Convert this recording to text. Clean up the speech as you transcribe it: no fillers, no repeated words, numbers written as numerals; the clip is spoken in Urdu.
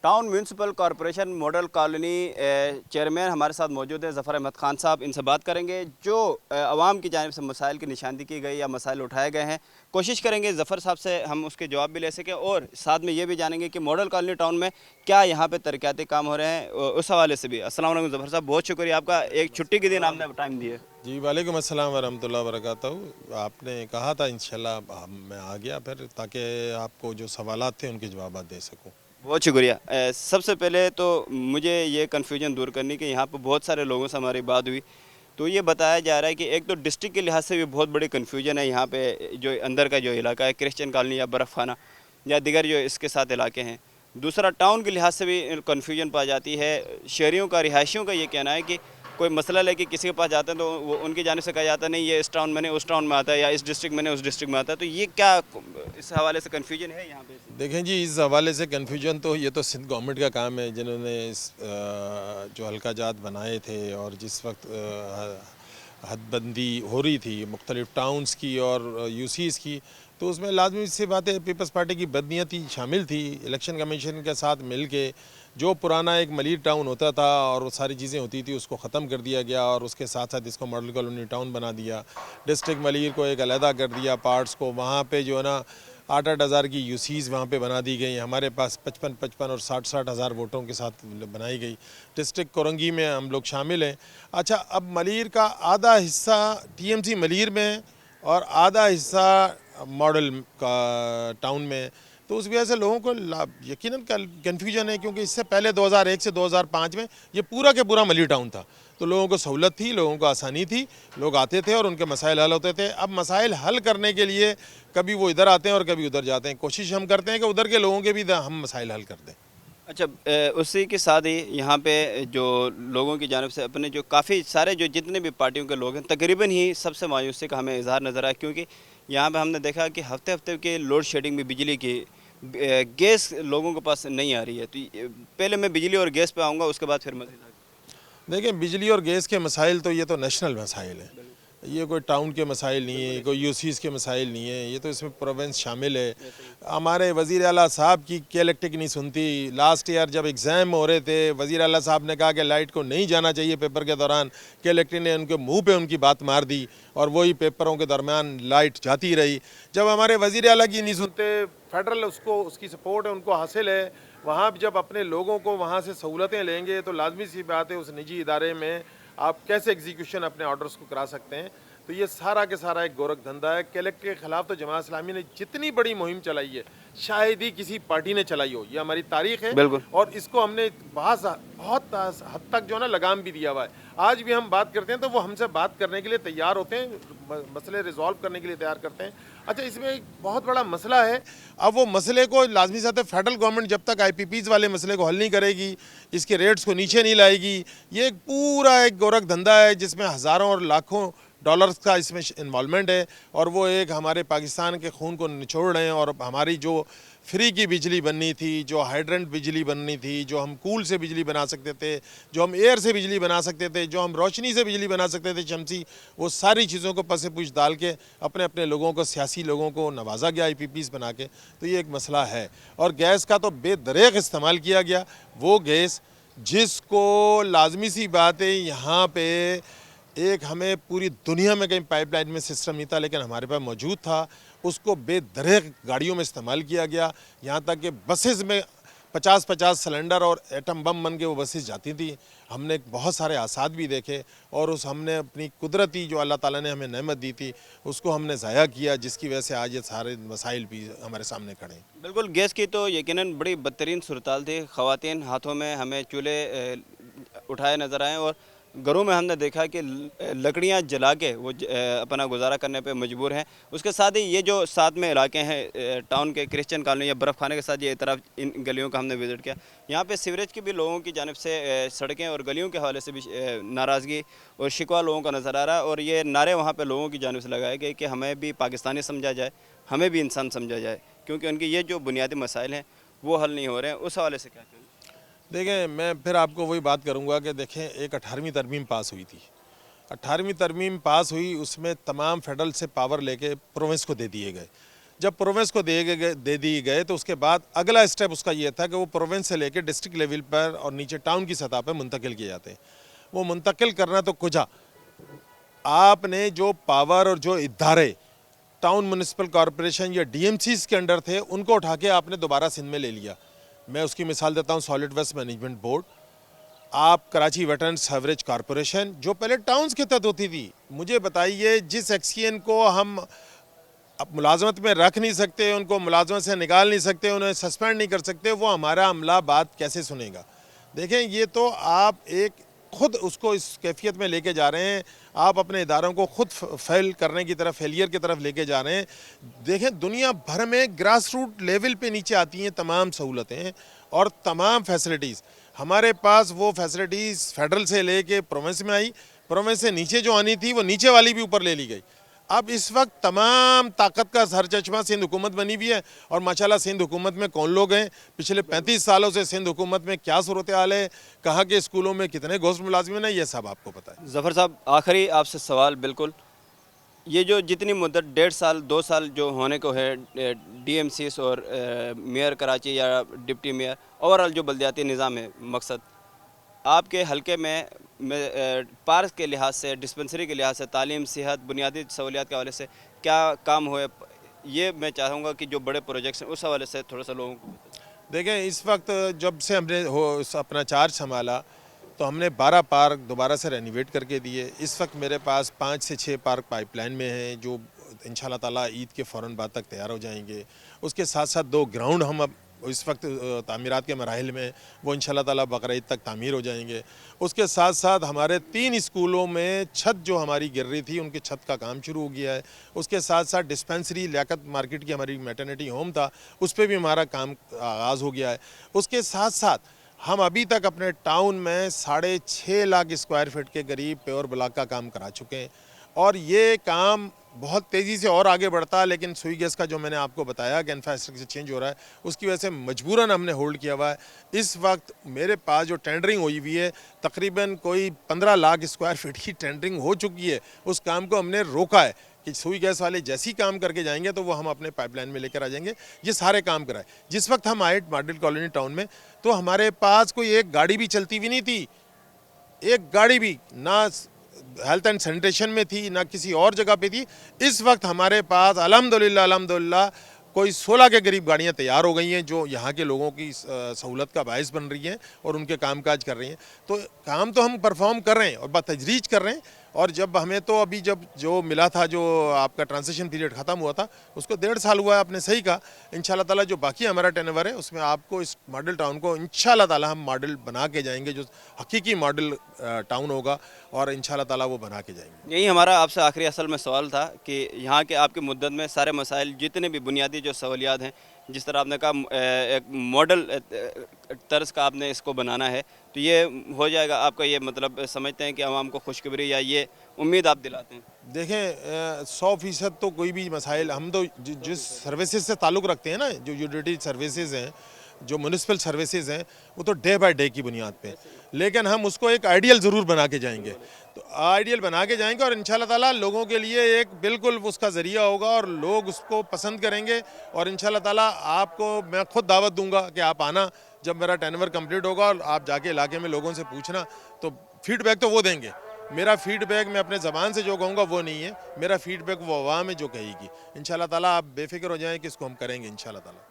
Town municipal corporation model colony chairman ہمارے ساتھ موجود ہے ظفر احمد خان صاحب. ان سے بات کریں گے جو عوام کی جانب سے مسائل کی نشاندہی کی گئی یا مسائل اٹھائے گئے ہیں. کوشش کریں گے ظفر صاحب سے ہم اس کے جواب بھی لے سکیں اور ساتھ میں یہ بھی جانیں گے کہ ماڈل کالونی ٹاؤن میں کیا یہاں پہ ترقیاتی کام ہو رہے ہیں اس حوالے سے بھی. السلام علیکم ظفر صاحب, بہت شکریہ آپ کا, ایک چھٹی کے دن آپ نے ٹائم دیے. جی وعلیکم السلام ورحمۃ اللہ وبرکاتہ. آپ نے کہا تھا انشاءاللہ میں آ گیا پھر تاکہ آپ کو جو سوالات تھے ان کے جوابات دے سکوں. بہت شکریہ. سب سے پہلے تو مجھے یہ کنفیوژن دور کرنی کہ یہاں پہ بہت سارے لوگوں سے ہماری بات ہوئی تو یہ بتایا جا رہا ہے کہ ایک تو ڈسٹرکٹ کے لحاظ سے بھی بہت بڑی کنفیوژن ہے یہاں پہ, جو اندر کا جو علاقہ ہے کرسچن کالونی یا برف خانہ یا دیگر جو اس کے ساتھ علاقے ہیں. دوسرا ٹاؤن کے لحاظ سے بھی کنفیوژن پا جاتی ہے. شہریوں کا, رہائشیوں کا یہ کہنا ہے کہ کوئی مسئلہ لے کے کسی کے پاس جاتے ہیں تو وہ ان کی جانب سے کہا جاتا ہے نہیں یہ اس ٹاؤن میں نہیں اس ٹاؤن میں آتا ہے یا اس ڈسٹرکٹ میں نہیں اس ڈسٹرکٹ میں آتا ہے. تو یہ کیا اس حوالے سے کنفیوژن ہے یہاں پہ؟ دیکھیں جی, اس حوالے سے کنفیوژن تو یہ تو سندھ گورنمنٹ کا کام ہے جنہوں نے اس جو حلقہ جات بنائے تھے اور جس وقت حد بندی ہو رہی تھی مختلف ٹاؤنز کی اور یو سیز کی, تو اس میں لازمی سی بات ہے پیپلز پارٹی کی بدنیتی شامل تھی. الیکشن کمیشن کے ساتھ مل کے جو پرانا ایک ملیر ٹاؤن ہوتا تھا اور وہ ساری چیزیں ہوتی تھی اس کو ختم کر دیا گیا اور اس کے ساتھ ساتھ اس کو ماڈل کالونی ٹاؤن بنا دیا. ڈسٹرکٹ ملیر کو ایک علیحدہ کر دیا پارٹس کو. وہاں پہ جو ہے نا 8-8 ہزار کی یو سیز وہاں پہ بنا دی گئی. ہمارے پاس 55 اور 60 ہزار ووٹوں کے ساتھ بنائی گئی. ڈسٹرکٹ کورنگی میں ہم لوگ شامل ہیں. اچھا, اب ملیر کا آدھا حصہ ٹی ایم سی ملیر میں اور آدھا حصہ ماڈل کا ٹاؤن میں, تو اس وجہ سے لوگوں کو یقیناً کنفیوژن ہے کیونکہ اس سے پہلے 2001 سے 2005 میں یہ پورا کے پورا ملیر ٹاؤن تھا. تو لوگوں کو سہولت تھی, لوگوں کو آسانی تھی, لوگ آتے تھے اور ان کے مسائل حل ہوتے تھے. اب مسائل حل کرنے کے لیے کبھی وہ ادھر آتے ہیں اور کبھی ادھر جاتے ہیں. کوشش ہم کرتے ہیں کہ ادھر کے لوگوں کے بھی ہم مسائل حل کر دیں. اچھا, اسی کے ساتھ ہی یہاں پہ جو لوگوں کی جانب سے اپنے جو کافی سارے جو جتنے بھی پارٹیوں کے لوگ ہیں تقریباً ہی سب سے مایوسی کا ہمیں اظہار نظر آیا کیونکہ یہاں پہ ہم نے دیکھا کہ ہفتے ہفتے کے لوڈ شیڈنگ میں بجلی کی گیس لوگوں کے پاس نہیں آ رہی ہے. تو پہلے میں بجلی اور گیس پہ آؤں گا, اس کے بعد پھر مزید دیکھیں, بجلی اور گیس کے مسائل تو یہ تو نیشنل مسائل ہیں. یہ کوئی ٹاؤن کے مسائل نہیں ہیں, کوئی یو سیز کے مسائل نہیں ہیں. یہ تو اس میں پروونس شامل ہے. ہمارے وزیر اعلیٰ صاحب کی الیکٹرک نہیں سنتی. لاسٹ ایئر جب ایگزام ہو رہے تھے وزیر اعلیٰ صاحب نے کہا کہ لائٹ کو نہیں جانا چاہیے پیپر کے دوران, کہ الیکٹرک نے ان کے منہ پہ ان کی بات مار دی اور وہی پیپروں کے درمیان لائٹ جاتی رہی. جب ہمارے وزیر اعلیٰ کی نہیں سنتے, فیڈرل اس کی سپورٹ ہے, ان کو حاصل ہے. وہاں جب اپنے لوگوں کو وہاں سے سہولتیں لیں گے تو لازمی سی بات ہے اس نجی ادارے میں آپ کیسے ایگزیکیوشن اپنے آرڈرز کو کرا سکتے ہیں. تو یہ سارا کے سارا ایک گورکھ دھندا ہے. کلیکٹر کے خلاف تو جماعت اسلامی نے جتنی بڑی مہم چلائی ہے شاید ہی کسی پارٹی نے چلائی ہو. یہ ہماری تاریخ ہے اور اس کو ہم نے بہت حد تک جو ہے نا لگام بھی دیا ہوا ہے. آج بھی ہم بات کرتے ہیں تو وہ ہم سے بات کرنے کے لیے تیار ہوتے ہیں, مسئلے ریزالو کرنے کے لیے تیار کرتے ہیں. اچھا, اس میں ایک بہت بڑا مسئلہ ہے. اب وہ مسئلے کو لازمی ساتھ فیڈرل گورنمنٹ جب تک آئی پی پیز والے مسئلے کو حل نہیں کرے گی, اس کے ریٹس کو نیچے نہیں لائے گی, یہ ایک پورا ایک گورکھ دھندا ہے جس میں ہزاروں اور لاکھوں ڈالرز کا اس میں انوالومنٹ ہے. اور وہ ایک ہمارے پاکستان کے خون کو نچوڑ رہے ہیں. اور ہماری جو فری کی بجلی بننی تھی, جو ہائیڈرنٹ بجلی بننی تھی, جو ہم کول سے بجلی بنا سکتے تھے, جو ہم ایئر سے بجلی بنا سکتے تھے, جو ہم روشنی سے بجلی بنا سکتے تھے شمسی, وہ ساری چیزوں کو پس پوچھ ڈال کے اپنے اپنے لوگوں کو, سیاسی لوگوں کو نوازا گیا آئی پی پیز بنا کے. تو یہ ایک مسئلہ ہے. اور گیس کا تو بے دریغ استعمال کیا گیا. وہ گیس جس کو لازمی سی بات ہے یہاں پہ ایک ہمیں پوری دنیا میں کہیں پائپ لائن میں سسٹم نہیں تھا لیکن ہمارے پاس موجود تھا, اس کو بے دریغ گاڑیوں میں استعمال کیا گیا. یہاں تک کہ بسز میں 50-50 سلنڈر اور ایٹم بم بن کے وہ بسز جاتی تھیں. ہم نے بہت سارے حادثات بھی دیکھے اور ہم نے اپنی قدرتی جو اللہ تعالیٰ نے ہمیں نعمت دی تھی اس کو ہم نے ضائع کیا, جس کی وجہ سے آج یہ سارے مسائل بھی ہمارے سامنے کھڑے ہیں. بالکل, گیس کی تو یقیناً بڑی بدترین صورتحال تھی. خواتین ہاتھوں میں ہمیں چولہے اٹھائے نظر آئے اور گھروں میں ہم نے دیکھا کہ لکڑیاں جلا کے وہ اپنا گزارا کرنے پہ مجبور ہیں. اس کے ساتھ ہی یہ جو ساتھ میں علاقے ہیں ٹاؤن کے کرسچن کالونی یا برف خانے کے ساتھ, یہ طرف ان گلیوں کا ہم نے وزٹ کیا. یہاں پہ سیوریج کی بھی لوگوں کی جانب سے سڑکیں اور گلیوں کے حوالے سے بھی ناراضگی اور شکوہ لوگوں کا نظر آ رہا ہے. اور یہ نعرے وہاں پہ لوگوں کی جانب سے لگائے گئے کہ ہمیں بھی پاکستانی سمجھا جائے, ہمیں بھی انسان سمجھا جائے, کیونکہ ان کی یہ جو بنیادی مسائل ہیں وہ حل نہیں ہو رہے ہیں. اس حوالے سے کیا کہیں؟ دیکھیں, میں پھر آپ کو وہی بات کروں گا کہ دیکھیں ایک 18ویں ترمیم پاس ہوئی تھی. 18ویں ترمیم پاس ہوئی, اس میں تمام فیڈرل سے پاور لے کے پروونس کو دے دیے گئے. جب پروونس کو دے دی گئے تو اس کے بعد اگلا اسٹیپ اس کا یہ تھا کہ وہ پروونس سے لے کے ڈسٹرکٹ لیول پر اور نیچے ٹاؤن کی سطح پہ منتقل کیے جاتے ہیں. وہ منتقل کرنا تو کجا, آپ نے جو پاور اور جو ادارے ٹاؤن میونسپل کارپوریشن یا ڈی ایم سیز کے انڈر تھے ان کو اٹھا کے آپ نے دوبارہ سندھ میں لے لیا. میں اس کی مثال دیتا ہوں, سالڈ ویسٹ مینجمنٹ بورڈ, آپ کراچی ویٹرن سیوریج کارپوریشن جو پہلے ٹاؤنز کے تحت ہوتی تھی. مجھے بتائیے جس ایکسین کو ہم اب ملازمت میں رکھ نہیں سکتے, ان کو ملازمت سے نکال نہیں سکتے, انہیں سسپینڈ نہیں کر سکتے, وہ ہمارا عملہ بات کیسے سنے گا؟ دیکھیں یہ تو آپ ایک خود اس کو اس کیفیت میں لے کے جا رہے ہیں, آپ اپنے اداروں کو خود فیل کرنے کی طرف, فیلئر کی طرف لے کے جا رہے ہیں. دیکھیں دنیا بھر میں گراس روٹ لیول پہ نیچے آتی ہیں تمام سہولتیں اور تمام فیسلٹیز. ہمارے پاس وہ فیسلٹیز فیڈرل سے لے کے پروونس میں آئی, پروونس سے نیچے جو آنی تھی وہ نیچے والی بھی اوپر لے لی گئی. اب اس وقت تمام طاقت کا سر چشمہ سندھ حکومت بنی ہوئی ہے, اور ماشاءاللہ سندھ حکومت میں کون لوگ ہیں, پچھلے 35 سالوں سے سندھ حکومت میں کیا صورتحال ہے, کہاں کے اسکولوں میں کتنے گھوسٹ ملازمین ہیں, یہ سب آپ کو پتہ ہے. ظفر صاحب آخری آپ سے سوال, بالکل یہ جو جتنی مدت 1.5 سال 2 سال جو ہونے کو ہے ڈی ایم سیز اور میئر کراچی یا ڈپٹی میئر, اوورآل جو بلدیاتی نظام ہے, مقصد آپ کے حلقے میں پارک کے لحاظ سے, ڈسپنسری کے لحاظ سے, تعلیم, صحت, بنیادی سہولیات کے حوالے سے کیا کام ہوئے, یہ میں چاہوں گا کہ جو بڑے پروجیکٹس ہیں اس حوالے سے تھوڑا سا لوگوں کو. دیکھیں اس وقت جب سے ہم نے اپنا چارج سنبھالا تو ہم نے 12 پارک دوبارہ سے رینویٹ کر کے دیے. اس وقت میرے پاس 5 سے 6 پارک پائپ لائن میں ہیں جو انشاءاللہ تعالیٰ عید کے فوراً بعد تک تیار ہو جائیں گے. اس کے ساتھ ساتھ 2 گراؤنڈ ہم اب اس وقت تعمیرات کے مراحل میں, وہ انشاءاللہ تعالیٰ بقرعید تک تعمیر ہو جائیں گے. اس کے ساتھ ساتھ ہمارے 3 اسکولوں میں چھت جو ہماری گر رہی تھی ان کی چھت کا کام شروع ہو گیا ہے. اس کے ساتھ ساتھ ڈسپنسری لیاقت مارکیٹ کی ہماری میٹرنیٹی ہوم تھا, اس پہ بھی ہمارا کام آغاز ہو گیا ہے. اس کے ساتھ ساتھ ہم ابھی تک اپنے ٹاؤن میں 6.5 لاکھ اسکوائر فٹ کے قریب پیور بلاک کا کام کرا چکے ہیں, اور یہ کام بہت تیزی سے اور آگے بڑھتا ہے. لیکن سوئی گیس کا جو میں نے آپ کو بتایا کہ انفراسٹرکچر چینج ہو رہا ہے, اس کی وجہ سے مجبوراً ہم نے ہولڈ کیا ہوا ہے. اس وقت میرے پاس جو ٹینڈرنگ ہوئی ہوئی ہے تقریباً کوئی 15 لاکھ اسکوائر فٹ کی ٹینڈرنگ ہو چکی ہے. اس کام کو ہم نے روکا ہے کہ سوئی گیس والے جیسی کام کر کے جائیں گے تو وہ ہم اپنے پائپ لائن میں لے کر آ جائیں گے. یہ سارے کام کرائے. جس وقت ہم آئے ماڈل کالونی ٹاؤن میں تو ہمارے پاس کوئی ایک گاڑی بھی چلتی ہوئی نہیں تھی, ایک گاڑی بھی نہ ہیلتھ اینڈ سینیٹیشن میں تھی نہ کسی اور جگہ پہ تھی. اس وقت ہمارے پاس الحمدللہ کوئی 16 کے قریب گاڑیاں تیار ہو گئی ہیں جو یہاں کے لوگوں کی سہولت کا باعث بن رہی ہیں اور ان کے کام کاج کر رہی ہیں. تو کام تو ہم پرفارم کر رہے ہیں اور بتدریج کر رہے ہیں. اور جب ہمیں تو ابھی جب جو ملا تھا, جو آپ کا ٹرانزیشن پیریڈ ختم ہوا تھا, اس کو 1.5 سال ہوا ہے. آپ نے صحیح کہا, انشاءاللہ تعالیٰ جو باقی ہمارا ٹرن اوور ہے اس میں آپ کو اس ماڈل ٹاؤن کو انشاءاللہ تعالیٰ ہم ماڈل بنا کے جائیں گے, جو حقیقی ماڈل ٹاؤن ہوگا, اور انشاءاللہ تعالیٰ وہ بنا کے جائیں گے. یہی ہمارا آپ سے آخری اصل میں سوال تھا کہ یہاں کے آپ کی مدت میں سارے مسائل, جتنے بھی بنیادی جو سہولیات ہیں, جس طرح آپ نے کہا ایک ماڈل طرز کا آپ نے اس کو بنانا ہے, تو یہ ہو جائے گا. آپ کا یہ مطلب سمجھتے ہیں کہ عوام کو خوشخبری یا یہ امید آپ دلاتے ہیں؟ دیکھیں 100% تو کوئی بھی مسائل, ہم تو جس سروسز سے تعلق رکھتے ہیں نا, جو یوٹیلیٹی سروسز ہیں, جو میونسپل سروسز ہیں, وہ تو ڈے بائی ڈے کی بنیاد پہ, لیکن ہم اس کو ایک آئیڈیل ضرور بنا کے جائیں گے. تو آئیڈیل بنا کے جائیں گے اور انشاءاللہ تعالیٰ لوگوں کے لیے ایک بالکل اس کا ذریعہ ہوگا اور لوگ اس کو پسند کریں گے. اور انشاءاللہ تعالیٰ آپ کو میں خود دعوت دوں گا کہ آپ آنا, جب میرا ٹینور کمپلیٹ ہوگا اور آپ جا کے علاقے میں لوگوں سے پوچھنا, تو فیڈ بیک تو وہ دیں گے. میرا فیڈ بیک میں اپنے زبان سے جو کہوں گا وہ نہیں ہے, میرا فیڈ بیک وہ عوام ہے جو کہے گی. انشاءاللہ تعالیٰ آپ بے فکر ہو جائیں کہ اس کو ہم کریں گے انشاءاللہ تعالیٰ.